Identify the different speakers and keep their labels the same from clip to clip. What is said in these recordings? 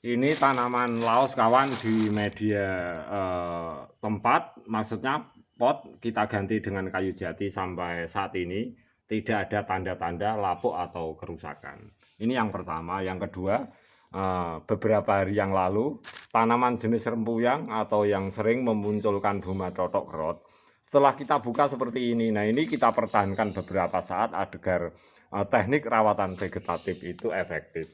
Speaker 1: Ini tanaman laos kawan di media tempat, maksudnya pot kita ganti dengan kayu jati. Sampai saat ini tidak ada tanda-tanda lapuk atau kerusakan. Ini yang pertama. Yang kedua, beberapa hari yang lalu tanaman jenis rempuyang atau yang sering memunculkan bunga totok kerot, setelah kita buka seperti ini. Nah, ini kita pertahankan beberapa saat agar teknik rawatan vegetatif itu efektif.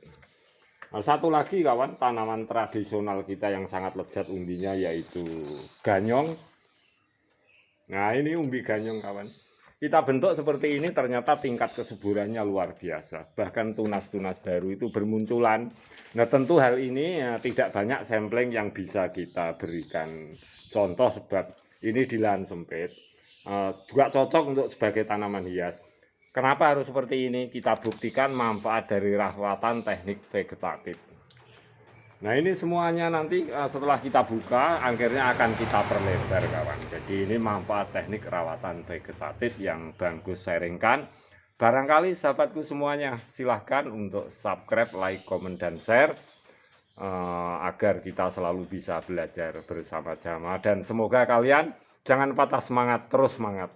Speaker 1: Nah, satu lagi kawan, tanaman tradisional kita yang sangat lezat umbinya yaitu ganyong. Nah, ini umbi ganyong kawan. Kita bentuk seperti ini, ternyata tingkat kesuburannya luar biasa. Bahkan tunas-tunas baru itu bermunculan. Nah, tentu hal ini tidak banyak sampling yang bisa kita berikan contoh, sebab ini di lahan sempit. Juga cocok untuk sebagai tanaman hias. Kenapa harus seperti ini? Kita buktikan manfaat dari rawatan teknik vegetatif. Nah, ini semuanya nanti setelah kita buka, akhirnya akan kita perlebar kawan. Jadi ini manfaat teknik rawatan vegetatif yang bagus sharingkan. Barangkali sahabatku semuanya, silahkan untuk subscribe, like, komen, dan share. Agar kita selalu bisa belajar bersama-sama. Dan semoga kalian jangan patah semangat, terus semangat.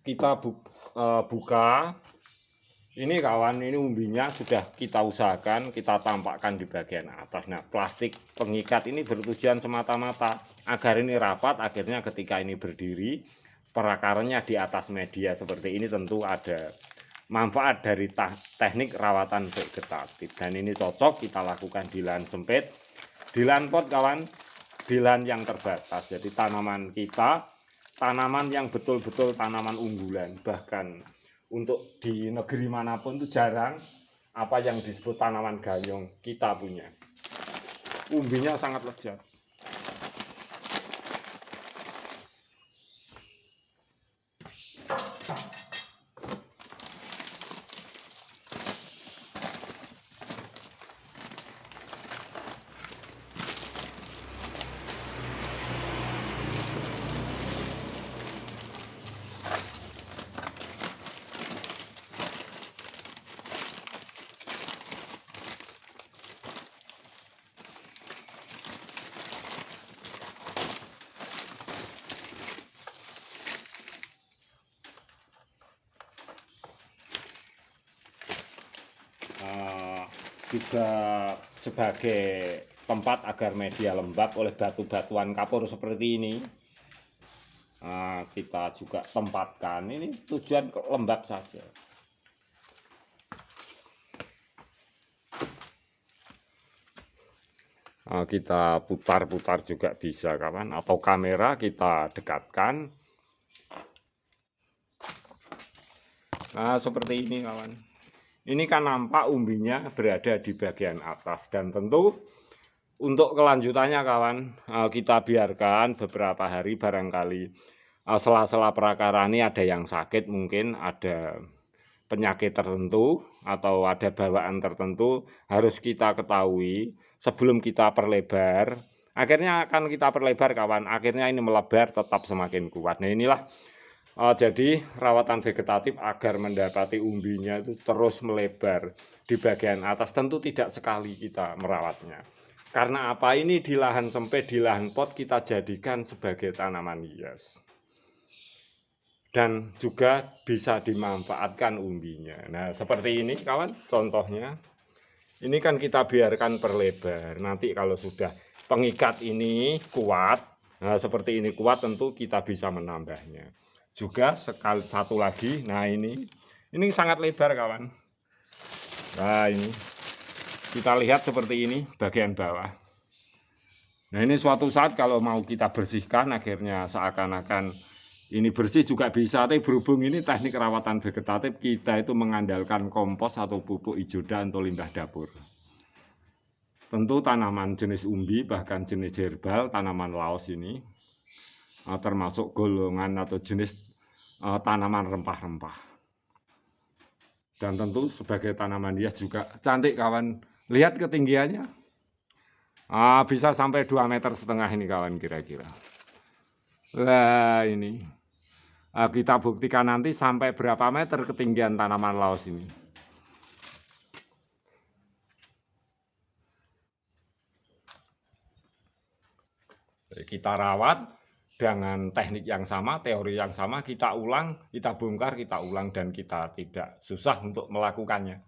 Speaker 1: Kita buka ini kawan, ini umbinya sudah kita usahakan kita tampakkan di bagian atas. Nah, plastik pengikat ini bertujuan semata-mata agar ini rapat, akhirnya ketika ini berdiri perakarnya di atas media seperti ini. Tentu ada manfaat dari teknik rawatan vegetatif, dan ini cocok kita lakukan di lahan sempit, di lahan pot kawan, di lahan yang terbatas. Jadi tanaman kita tanaman yang betul-betul tanaman unggulan. Bahkan untuk di negeri manapun itu jarang apa yang disebut tanaman ganyong kita punya. Umbinya sangat lezat. Juga sebagai tempat agar media lembab oleh batu-batuan kapur seperti ini. Kita juga tempatkan, ini tujuan lembab saja. Kita putar-putar juga bisa kawan, atau kamera kita dekatkan. Nah, seperti ini kawan. Ini kan nampak umbinya berada di bagian atas, dan tentu untuk kelanjutannya kawan, kita biarkan beberapa hari. Barangkali sela-sela perakara ini ada yang sakit, mungkin ada penyakit tertentu atau ada bawaan tertentu, harus kita ketahui sebelum kita perlebar. Akhirnya akan kita perlebar kawan, akhirnya ini melebar tetap semakin kuat. Nah, inilah jadi rawatan vegetatif agar mendapati umbinya itu terus melebar di bagian atas. Tentu tidak sekali kita merawatnya. Karena apa? Ini di lahan sempit, di lahan pot kita jadikan sebagai tanaman hias. Dan juga bisa dimanfaatkan umbinya. Nah, seperti ini kawan contohnya. Ini kan kita biarkan perlebar. Nanti kalau sudah pengikat ini kuat, nah seperti ini kuat, tentu kita bisa menambahnya. Juga satu lagi, nah ini sangat lebar kawan. Nah, ini kita lihat seperti ini bagian bawah. Nah, ini suatu saat kalau mau kita bersihkan, akhirnya seakan-akan ini bersih juga bisa. Tapi berhubung ini teknik rawatan vegetatif, kita itu mengandalkan kompos atau pupuk hijauda atau limbah dapur. Tentu tanaman jenis umbi, bahkan jenis herbal, tanaman laos ini termasuk golongan atau jenis tanaman rempah-rempah. Dan tentu sebagai tanaman hias juga cantik kawan. Lihat ketinggiannya, bisa sampai 2,5 meter ini kawan kira-kira. Nah, ini Kita buktikan nanti sampai berapa meter ketinggian tanaman laos ini. Kita rawat dengan teknik yang sama, teori yang sama, kita ulang, kita bongkar, kita ulang, dan kita tidak susah untuk melakukannya.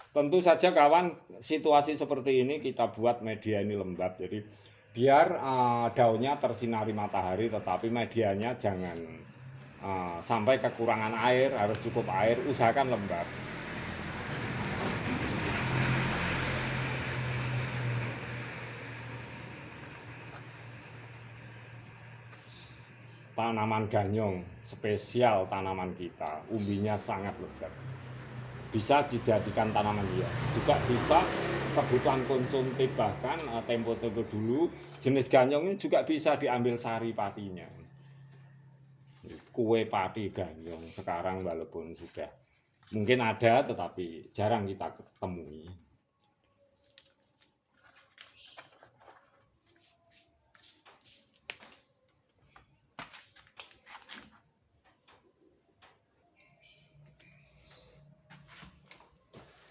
Speaker 1: Tentu saja kawan, situasi seperti ini kita buat media ini lembab, jadi biar daunnya tersinari matahari, tetapi medianya jangan sampai kekurangan air, harus cukup air, usahakan lembab. Tanaman ganyong, spesial tanaman kita, umbinya sangat lezat. Bisa dijadikan tanaman hias, juga bisa kebutuhan konsumtif, bahkan tempo-tempo dulu jenis ganyong ini juga bisa diambil sari patinya. Kue pati ganyong sekarang walaupun sudah mungkin ada tetapi jarang kita temui.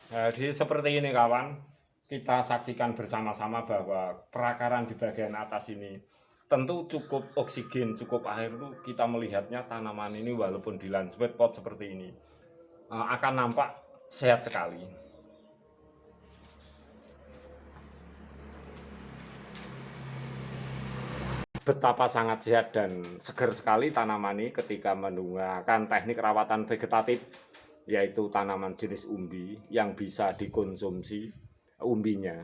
Speaker 1: Jadi seperti ini kawan, kita saksikan bersama-sama bahwa perakaran di bagian atas ini tentu cukup oksigen, cukup air itu kita melihatnya tanaman ini walaupun di landscape pot seperti ini akan nampak sehat sekali. Betapa sangat sehat dan segar sekali tanaman ini ketika menggunakan teknik rawatan vegetatif, yaitu tanaman jenis umbi yang bisa dikonsumsi umbinya.